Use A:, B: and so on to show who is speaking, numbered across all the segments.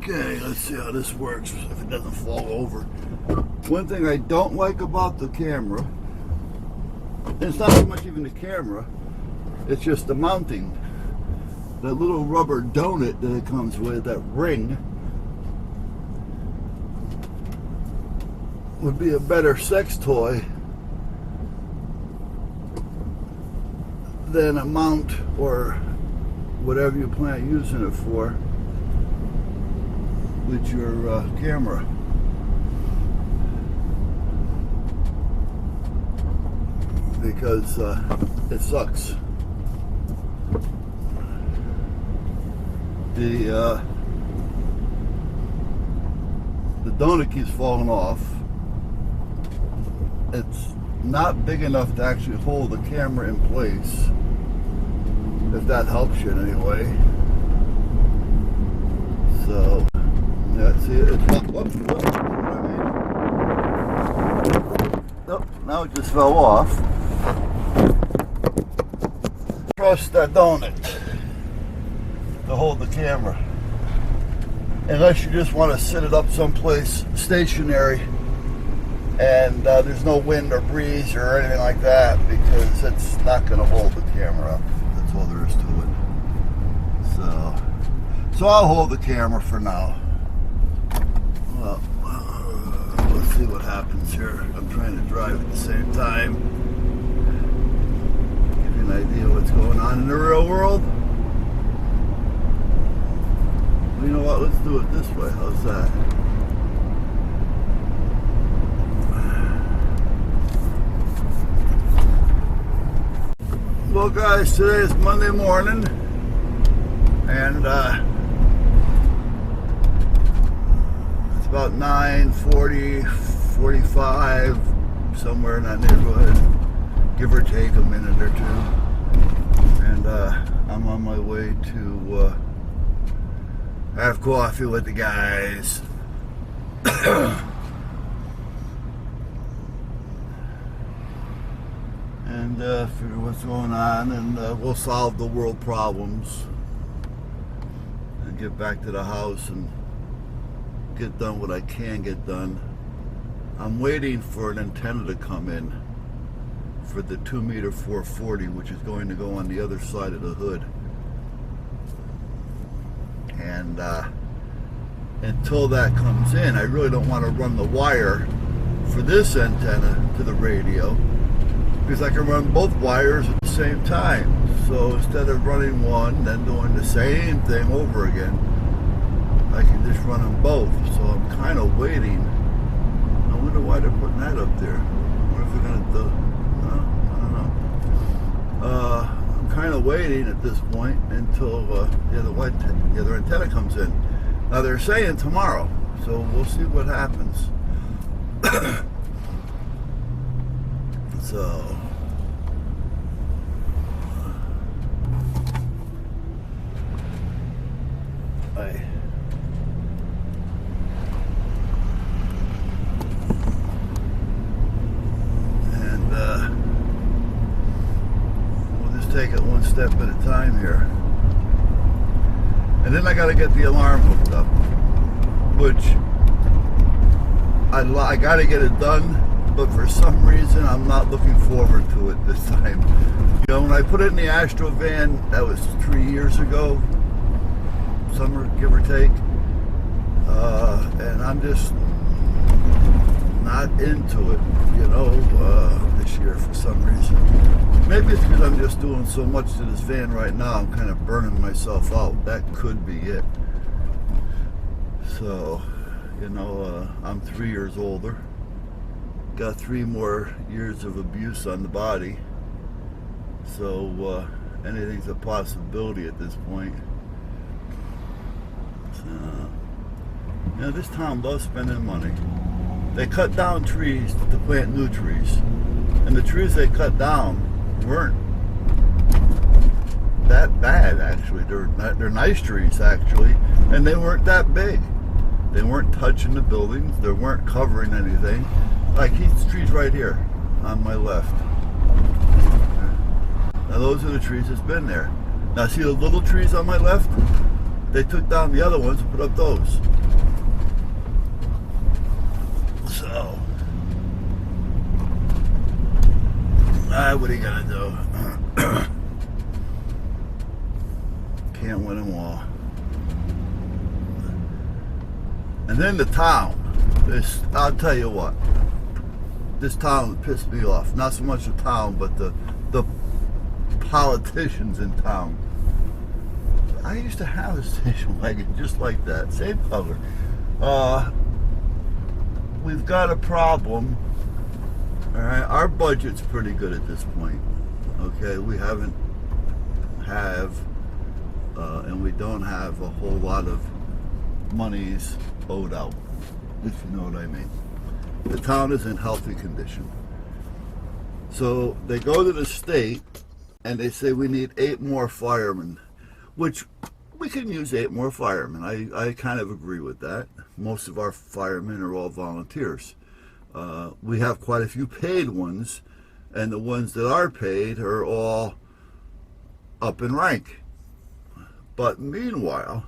A: Okay, let's see how this works if it doesn't fall over. One thing I don't like about the camera, and it's not so much even the camera, it's just the mounting. That little rubber donut that it comes with, that ring, would be a better sex toy than a mount or whatever you plan on using it for with your camera. Because it sucks. The donut keeps falling off. It's not big enough to actually hold the camera in place, if that helps you in any way. So, yeah, see, it's whoops, oh, now it just fell off. Trust that donut to hold the camera, unless you just want to sit it up someplace stationary and there's no wind or breeze or anything like that, because it's not going to hold the camera up. That's all there is to it. So I'll hold the camera for now. Well, let's see what happens here. I'm trying to drive at the same time. Give you an idea what's going on in the real world. You know what? Let's do it this way. How's that? Well, guys, today is Monday morning, and it's about 9:40, 45, somewhere in that neighborhood, give or take a minute or two. And I'm on my way to have coffee with the guys. And figure what's going on, and we'll solve the world problems and get back to the house and get done what I can get done. I'm waiting for an antenna to come in for the 2-meter 440, which is going to go on the other side of the hood. And until that comes in, I really don't want to run the wire for this antenna to the radio, because I can run both wires at the same time. So instead of running one, then doing the same thing over again, I can just run them both. So I'm kind of waiting. I wonder why they're putting that up there. What if they're going to do? I don't know. I'm kind of waiting at this point until the other antenna comes in. Now they're saying tomorrow, so we'll see what happens. So, we'll just take it one step at a time here. And then I got to get the alarm hooked up, which I got to get it done. But for some reason, I'm not looking forward to it this time. You know, when I put it in the Astro van, that was 3 years ago, summer, give or take. And I'm just not into it, you know, this year for some reason. Maybe it's because I'm just doing so much to this van right now, I'm kind of burning myself out. That could be it. So, you know, I'm 3 years older. Got 3 more years of abuse on the body, so anything's a possibility at this point. So, you know, this town loves spending money. They cut down trees to plant new trees, and the trees they cut down weren't that bad, actually. They're nice trees, actually, and they weren't that big. They weren't touching the buildings. They weren't covering anything. Like these trees right here on my left. Now those are the trees that's been there. Now see the little trees on my left? They took down the other ones and put up those. What are you gonna do? Can't win them all. And then the town. I'll tell you what. This town pissed me off. Not so much the town, but the politicians in town. I used to have a station wagon just like that, same color. We've got a problem. All right, our budget's pretty good at this point. Okay, we and we don't have a whole lot of monies owed out, if you know what I mean. The town is in healthy condition. So they go to the state and they say we need 8 more firemen, which we can use 8 more firemen. I kind of agree with that. Most of our firemen are all volunteers. We have quite a few paid ones, and the ones that are paid are all up in rank. But meanwhile,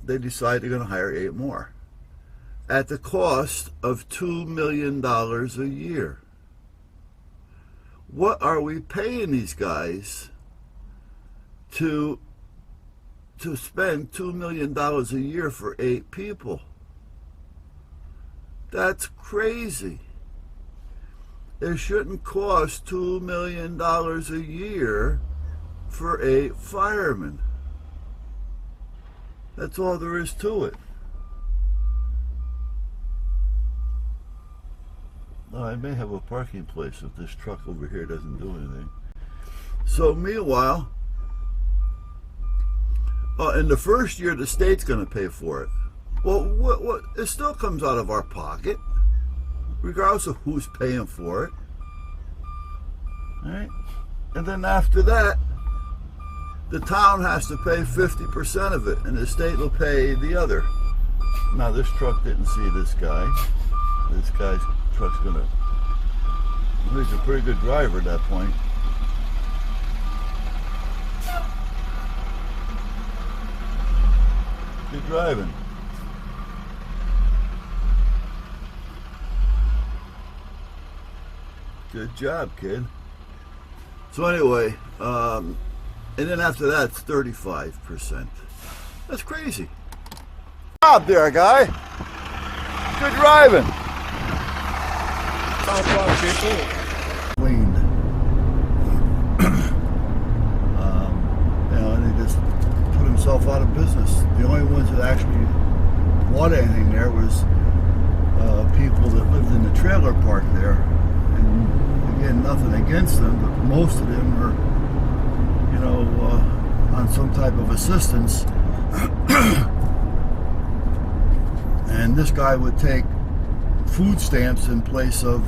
A: they decide they're going to hire 8 more at the cost of $2 million a year. What are we paying these guys to spend $2 million a year for 8 people? That's crazy. It shouldn't cost $2 million a year for 8 firemen. That's all there is to it. Now, I may have a parking place if this truck over here doesn't do anything. So meanwhile, in the first year, the state's going to pay for it. Well, what? It still comes out of our pocket, regardless of who's paying for it. All right? And then after that, the town has to pay 50% of it, and the state will pay the other. Now, this truck didn't see this guy. This guy's truck's gonna... He's a pretty good driver at that point. Good driving. Good job, kid. So anyway, and then after that, it's 35%. That's crazy. Good job there, guy. Good driving. Cleaned. And he just put himself out of business. The only ones that actually bought anything there was people that lived in the trailer park there. And again, nothing against them, but most of them were, on some type of assistance. And this guy would take food stamps in place of,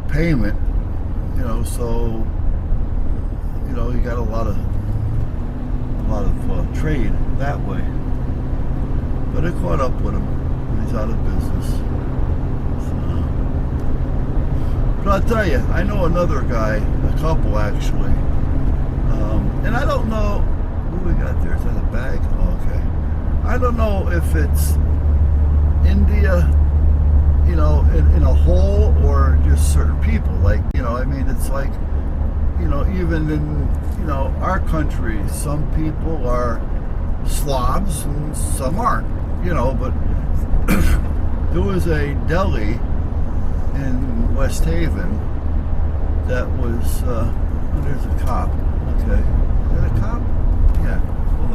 A: payment, so, you got a lot of trade that way. But it caught up with him. He's out of business. So, but I'll tell you, I know another guy, a couple actually, and I don't know who we got there. Is that a bag? Oh, okay. I don't know if it's India, in a whole, or just certain people. Like, it's like, even in, our country, some people are Slavs and some aren't, but there was a deli in West Haven that was, there's a cop. Okay. Is that a cop? Yeah, hold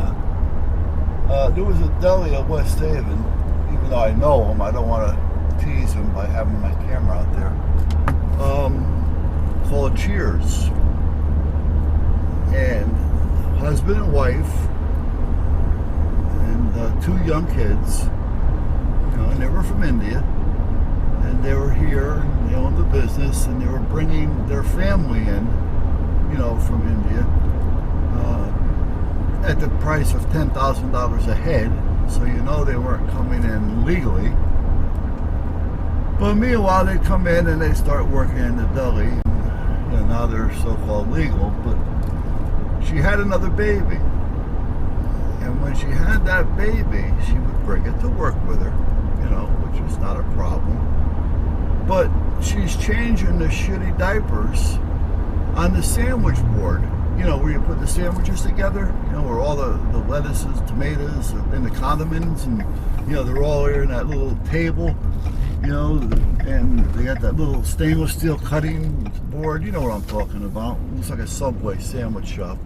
A: on. There was a deli at West Haven, even though I know him, I don't want to tease him by having my camera out there, called Cheers. And husband and wife and 2 young kids, and they were from India, and they were here, and they owned the business, and they were bringing their family in, from India, at the price of $10,000 a head, so they weren't coming in legally. But meanwhile, they come in and they start working in the deli, and now they're so-called legal. But she had another baby, and when she had that baby, she would bring it to work with her, which was not a problem. But she's changing the shitty diapers on the sandwich board. You know, where you put the sandwiches together, you know, where all the lettuces, tomatoes, and the condiments, and, you know, they're all there in that little table, you know, and they got that little stainless steel cutting board. You know what I'm talking about. It looks like a Subway sandwich shop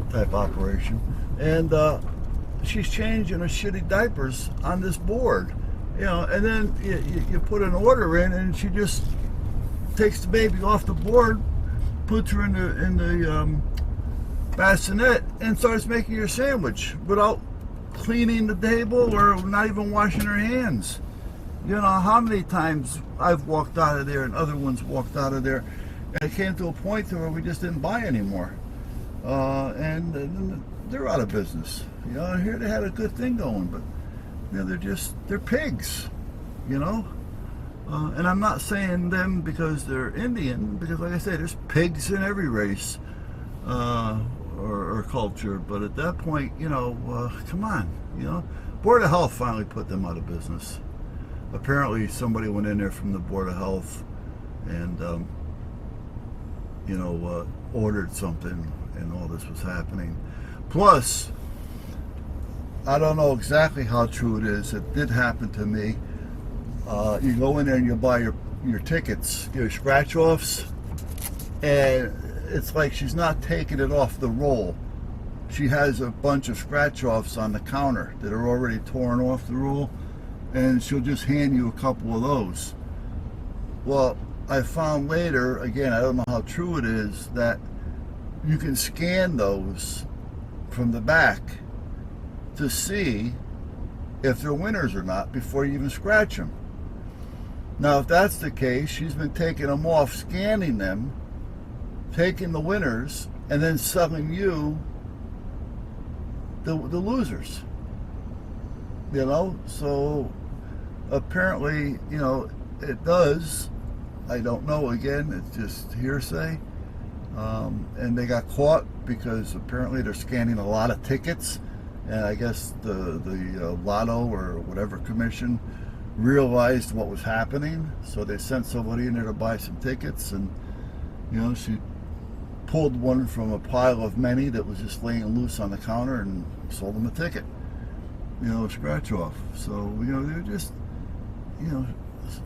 A: type operation. And she's changing her shitty diapers on this board, you know, and then you put an order in, and she just takes the baby off the board, puts her in the bassinet, and starts making your sandwich without cleaning the table or not even washing her hands. You know how many times I've walked out of there and other ones walked out of there, and it came to a point to where we just didn't buy anymore, and they're out of business. You know, here they had a good thing going, but you know, they're pigs, you know. And I'm not saying them because they're Indian, because like I say, there's pigs in every race or culture. But at that point, you know, come on, you know. Board of Health finally put them out of business. Apparently somebody went in there from the Board of Health and, you know, ordered something, and all this was happening. Plus, I don't know exactly how true it is. It did happen to me. You go in there and you buy your tickets, your scratch-offs, and it's like she's not taking it off the roll. She has a bunch of scratch-offs on the counter that are already torn off the roll, and she'll just hand you a couple of those. Well, I found later, again, I don't know how true it is, that you can scan those from the back to see if they're winners or not before you even scratch them. Now, if that's the case, she's been taking them off, scanning them, taking the winners, and then selling you the losers. You know, so apparently, you know, it does. I don't know, again, it's just hearsay. And they got caught because apparently they're scanning a lot of tickets, and I guess the Lotto or whatever commission realized what was happening, so they sent somebody in there to buy some tickets, and you know, she pulled one from a pile of many that was just laying loose on the counter and sold them a ticket, you know, a scratch off. So, you know, they're just, you know,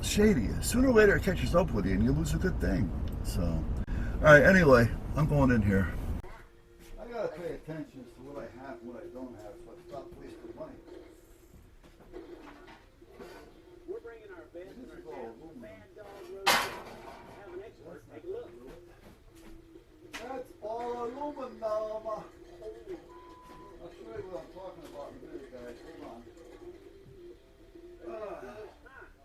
A: shady. Sooner or later it catches up with you and you lose a good thing. So, all right, anyway, I'm going in here. I gotta pay attention to what I have and what I don't have, so I stop wasting money.
B: We're bringing our best and our sample Mad Dog Roast. Have an expert take a look.
A: That's all aluminum. I'll show you what I'm talking about in a minute, guys. Hold on.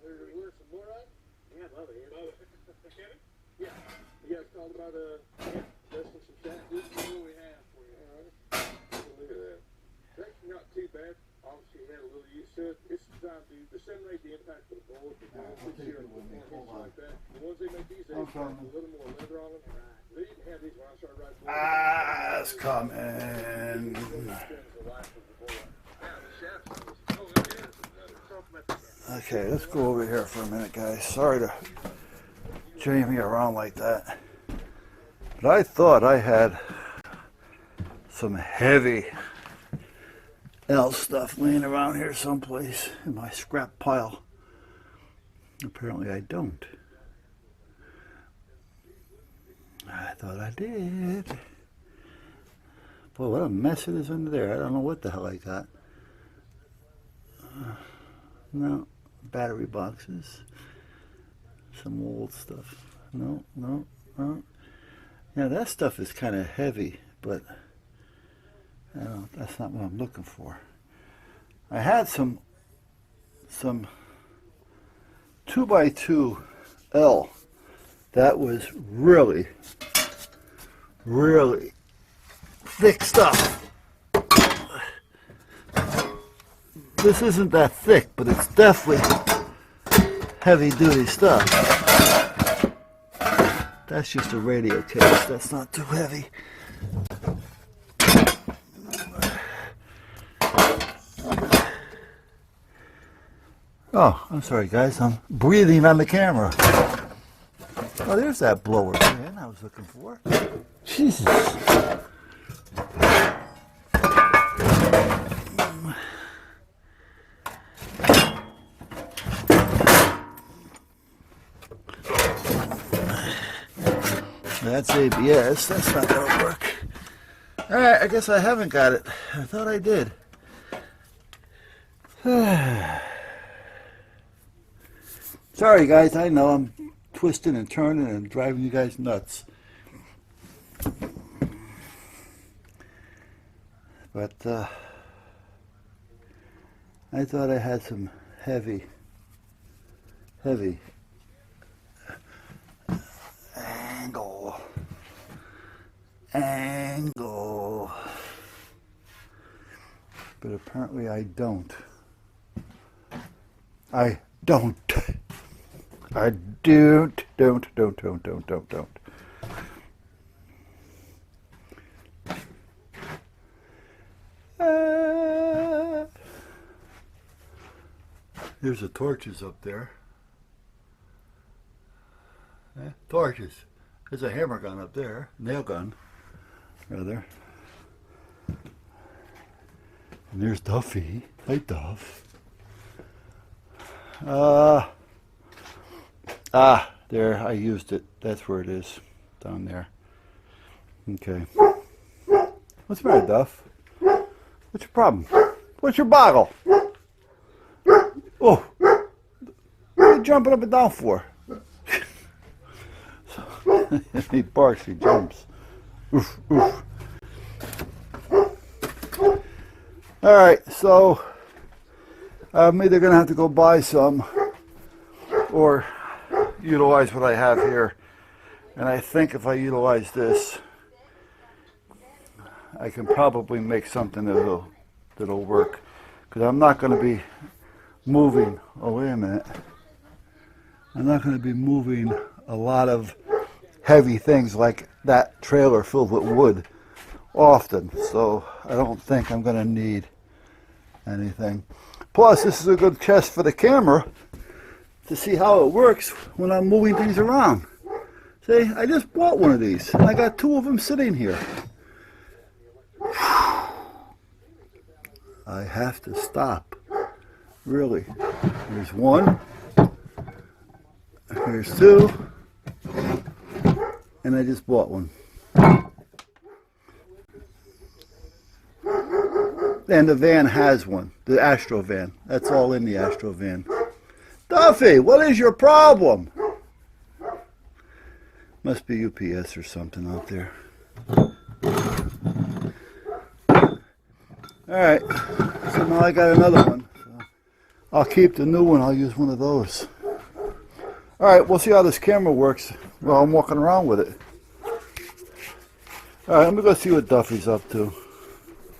B: Where's some more of it? Yeah, Bubba here. Kevin? Yeah. You guys called about testing some chat? This is what we have for you. All right. Look at that. That's not too bad. Obviously, you had a little use to it. It's designed to disseminate the impact of the bullet. Like that. The ones they make these days have a little more leather on them. They didn't have these when I started riding.
A: Ah, it's coming. Okay, let's go over here for a minute, guys. Sorry to jam you around like that. But I thought I had some heavy L stuff laying around here someplace in my scrap pile. Apparently I don't. I thought I did. Boy, what a mess it is under there. I don't know what the hell I got. No, battery boxes. Some old stuff. No. Yeah, that stuff is kind of heavy, but I don't, that's not what I'm looking for. I had some 2x2 L. That was really thick stuff. This isn't that thick, but it's definitely heavy duty stuff. That's just a radio case. That's not too heavy. Oh, I'm sorry guys, I'm breathing on the camera. Oh, there's that blower fan I was looking for. Jesus. That's ABS. That's not gonna work. Alright, I guess I haven't got it. I thought I did. Sorry guys, I know I'm twisting and turning and driving you guys nuts. But I thought I had some heavy angle. But apparently I don't. I don't. There's the torches up there. Torches. There's a hammer gun up there. Nail gun, rather. And there's Duffy. Hey, Duff. There, I used it. That's where it is. Down there. Okay. What's the matter, Duff? What's your problem? What's your boggle? Oh, what are you jumping up and down for? He barks, he jumps. Oof, oof. Alright, so I'm either going to have to go buy some or utilize what I have here. And I think if I utilize this, I can probably make something that'll work. Because I'm not going to be moving, oh wait a minute, I'm not going to be moving a lot of heavy things like that trailer filled with wood often, so I don't think I'm going to need anything. Plus, this is a good test for the camera to see how it works when I'm moving things around. See, I just bought one of these, and I got two of them sitting here. I have to stop. Really. Here's one. Here's two. And I just bought one. And the van has one. The Astro van. That's all in the Astro van. Duffy, what is your problem? Must be UPS or something out there. Alright. So now I got another one. I'll keep the new one. I'll use one of those. Alright, we'll see how this camera works while I'm walking around with it. Alright, let me go see what Duffy's up to.